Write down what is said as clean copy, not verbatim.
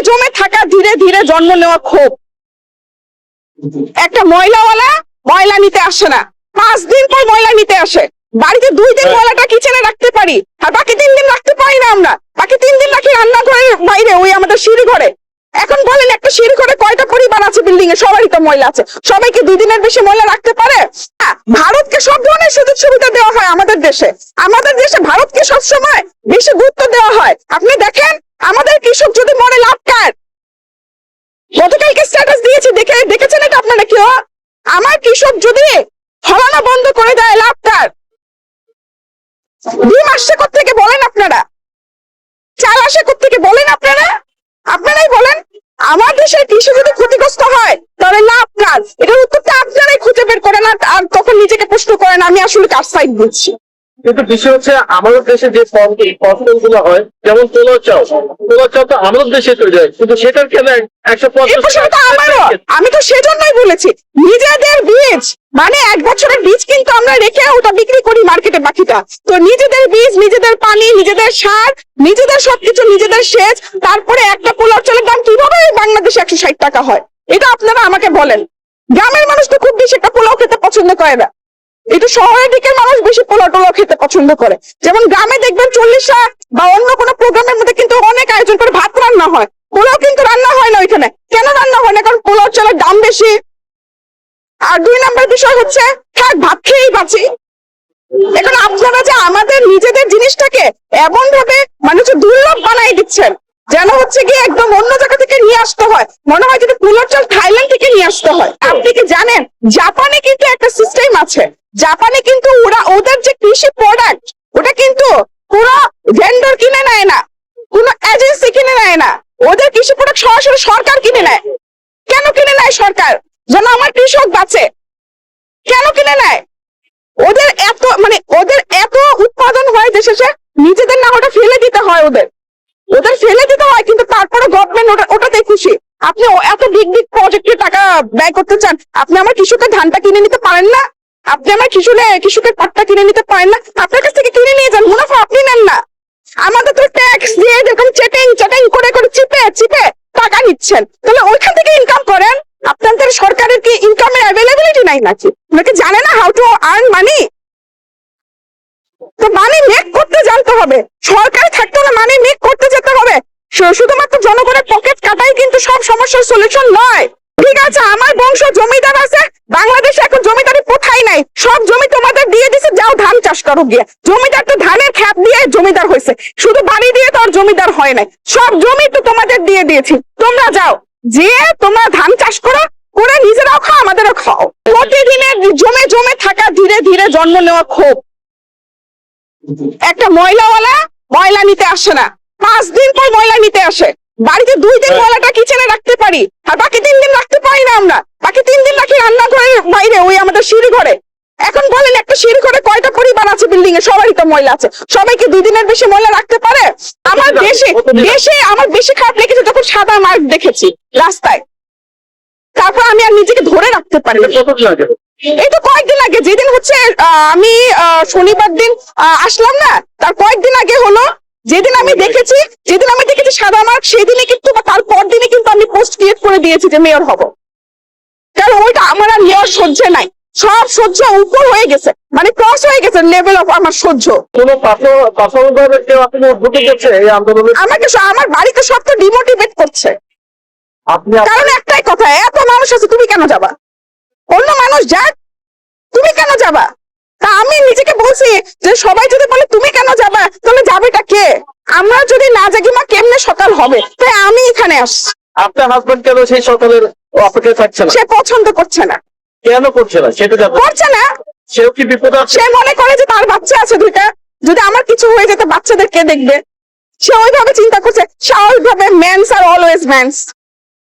জমে থাকা ধীরে ধীরে জন্ম নেওয়া ক্ষোভ। একটা ময়লাওয়ালা ময়লা নিতে আসে না, 5 দিন পর ময়লা নিতে আসে। বাড়িতে 2 দিন ময়লাটা কিচেনে রাখতে পারি, আর বাকি 3 দিন রাখতে পারি না। আমরা বাকি 3 দিন রাখি রান্নাঘরের বাইরে, ওই আমাদের সিঁড়ি ঘরে। এখন বলেন একটা সিঁড়ি ঘরে কয়টা পরিবার আছে বিল্ডিং এ? সবারই তো ময়লা আছে। সবাইকে 2 দিনের বেশি ময়লা রাখতে পারে? ভারতকে সব ধরনের সুযোগ সুবিধা দেওয়া হয় আমাদের দেশে। আমাদের দেশে ভারতকে সবসময় বেশি গুরুত্ব দেওয়া হয়। আপনি দেখেন আমাদের কৃষক যদি মরে লাভ কার? গতকালকে স্ট্যাটাস দিয়েছে, দেখেছেন এটা আপনারা কেউ? আমার কৃষক যদি ফলানো বন্ধ করে দেয় লাভ কার? ডিম আসছে কোত্থেকে বলেন আপনারা? চাল আসে কোত্থেকে বলেন আপনারা? আপনারাই বলেন। আমার দেশের কৃষি যদি ক্ষতিগ্রস্ত হয় তাহলে লাভ কার? এটার উত্তরটা আপনারাই খুঁজে বের করেন, আর তখন নিজেকে প্রশ্ন করেন আমি আসলে কার সাইড দিচ্ছি। কিন্তু বিষয় হচ্ছে আমাদের দেশে যে ফসলগুলো হয়, যেমন পোলাও চাল তো আমাদের দেশে তৈরি হয়, কিন্তু সেটার কেন 150? আমারও, আমি তো সেজন্যই বলেছি নিজেদের বীজ, মানে 1 বছরের বীজ কিন্তু আমরা রেখে ওটা বিক্রি করি মার্কেটে বাকিটা। তো নিজেদের বীজ, নিজেদের পানি, নিজেদের সার, নিজেদের সবকিছু, নিজেদের সেচ, তারপরে একটা পোলাও চালের দাম কিভাবে বাংলাদেশে 160 টাকা হয়? এটা আপনারা আমাকে বলেন। গ্রামের মানুষ তো খুব বেশি একটা পোলাও খেতে পছন্দ করে না, একটু শহরের দিকের মানুষ বেশি পোলাও টোলাও খেতে পছন্দ করে। যেমন গ্রামে দেখবেন 40 বা অন্য কোনো প্রোগ্রামের মধ্যে কিন্তু অনেক আয়োজন করে ভাত রান্না হয়, পোলাও কিন্তু রান্না হয় না ওইখানে। কেন রান্না হয় না? কারণ পোলাও চালের দাম বেশি। আর 2 নম্বর বিষয় হচ্ছে থাক ভাত খেয়েই বাঁচি। এখন আপনারা যে আমাদের নিজেদের জিনিসটাকে এমন ভাবে মানে দুর্লভ বানাই দিচ্ছেন, যেন হচ্ছে গিয়ে একদম অন্য জায়গা থেকে নিয়ে আসতে হয়। মনে হয় যদি পোলাও চাল থাইল্যান্ড থেকে নিয়ে আসতে হয়। আপনি কি জানেন জাপানে কিন্তু একটা সিস্টেম আছে? জাপানে কিন্তু ওদের যে কৃষি প্রোডাক্ট, ওটা কিন্তু পুরো ভেন্ডর কিনে নেয় না, কোন এজেন্সি কিনে নেয় না। ওদের কৃষি প্রোডাক্ট সরাসরি সরকার কিনে নেয়। কেন কিনে নেয় সরকার? যেন আমার কৃষক বাঁচে। কেন কিনে নেয়? ওদের এত উৎপাদন হয় দেশে, নিজেদের না ওটা ফেলে দিতে হয়, ওদের ফেলে দিতে হয়, কিন্তু তারপরে গভর্নমেন্ট ওটাতে খুশি। আপনি এত বিগ বিগ প্রজেক্টে টাকা ব্যয় করতে চান, আপনি আমার কৃষকের ধানটা কিনে নিতে পারেন না? আপনি আমার কৃষকের পাটটা কিনে নিতে পারেন না? আপনার কাছ থেকে কিনে নিয়ে যান, মুনাফা আপনি নেন না। আমাদের তো ট্যাক্স দিয়ে এরকম চেটিং করে চিপে টাকা নিচ্ছেন, তাহলে ওইখান থেকে ইনকাম করেন। আপনাদের সরকারের কি ইনকামের অ্যাভেলেবিলিটি নাই নাকি? নাকি জানে না হাউ টু আর্ন মানি? তো মানি মেক করতে জানতে হবে। সরকার থাকতে হলে মানি মেক করতে যেতে হবে। শুধুমাত্র জনগণের পকেট কাটাই কিন্তু সব সমস্যার সলিউশন নয়। ঠিক আছে, আমার বংশ জমিদার আছে, বাংলাদেশে এখন জমিদারি কোথায় নাই, সব জমি তোমাদের দিয়ে দিছে, যাও ধান চাষ করো গিয়ে। জমিদার তো ধানের খ্যাপ দিয়ে জমিদার হয়েছে, শুধু বাড়ি দিয়ে তো আর জমিদার হয় নাই। সব জমি তো তোমাদের দিয়ে দিয়েছি, তোমরা যাও, যে তোমরা ধান চাষ করো, করে নিজেরাও খাও, আমাদেরও খাও। প্রতিদিনের জমে জমে থাকা ধীরে ধীরে জন্ম নেওয়া ক্ষোভ। একটা ময়লাওয়ালা ময়লা নিতে আসে না, 5 দিন পর ময়লা নিতে আসে। বাড়িতে 2 দিন ময়লাটা কিচেনে রাখতে পারি, আর বাকি 3 দিন রাখতে পারি না। আমরা বাকি 3 দিন রাখি রান্নাঘরের বাইরে, ওই আমাদের সিঁড়ি ঘরে। এখন বলেন একটা সিঁড়ি ঘরে কয়টা পরিবার আছে বিল্ডিং এ? সবারই তো ময়লা আছে। সবাইকে 2 দিনের বেশি ময়লা রাখতে পারে? আমার দেশে আমার বেশি খারাপ লেগেছে যখন সাদা মার্ক দেখেছি রাস্তায়, তারপর আমি আর নিজেকে ধরে রাখতে পারি। এই তো কয়েকদিন আগে, যেদিন হচ্ছে আমি শনিবার দিন আসলাম না, তার কয়েকদিন আগে হলো, যেদিন আমি দেখেছি সাদা মার্ক, সেদিনই কিন্তু বা তারপর দিনই কিন্তু আমি পোস্ট ক্রিয়েট করে দিয়েছি যে মেয়র হব। কারণ ওইটা আমার আর নেওয়ার সহ্য নাই, সব সহ্য উপর হয়ে গেছে, মানে ক্রস হয়ে গেছে লেভেল অফ আমার সহ্য। আমাকে আমার বাড়িতে সব তো ডিমোটিভেট করছে। কারণ একটাই কথা, এত মানুষ আছে, তুমি কেন যাবা? অন্য মানুষ যাক, তুমি কেন যাবা? তা আমি নিজেকে বলছি যে সবাই যদি বলে তুমি কেন যাবা, তাহলে যাবেটা কে? আমরা যদি না জাগি মা কেমনে সকাল হবে? তাই আমি এখানে আসছি। আপনার হাজবেন্ড কেন সেই সকালের অপেক্ষায় থাকছে না? সে পছন্দ করছে না। কেন করছে না সেটা করছে না? সেও কি বিপদ আছে? সে মনে করে যে তার বাচ্চা আছে 2টা, যদি আমার কিছু হয়ে যেত বাচ্চাদের কে দেখবে? সে ওইভাবে চিন্তা করছে। স্বাভাবিকভাবে মেন্স আর অলওয়েজ মেন্স।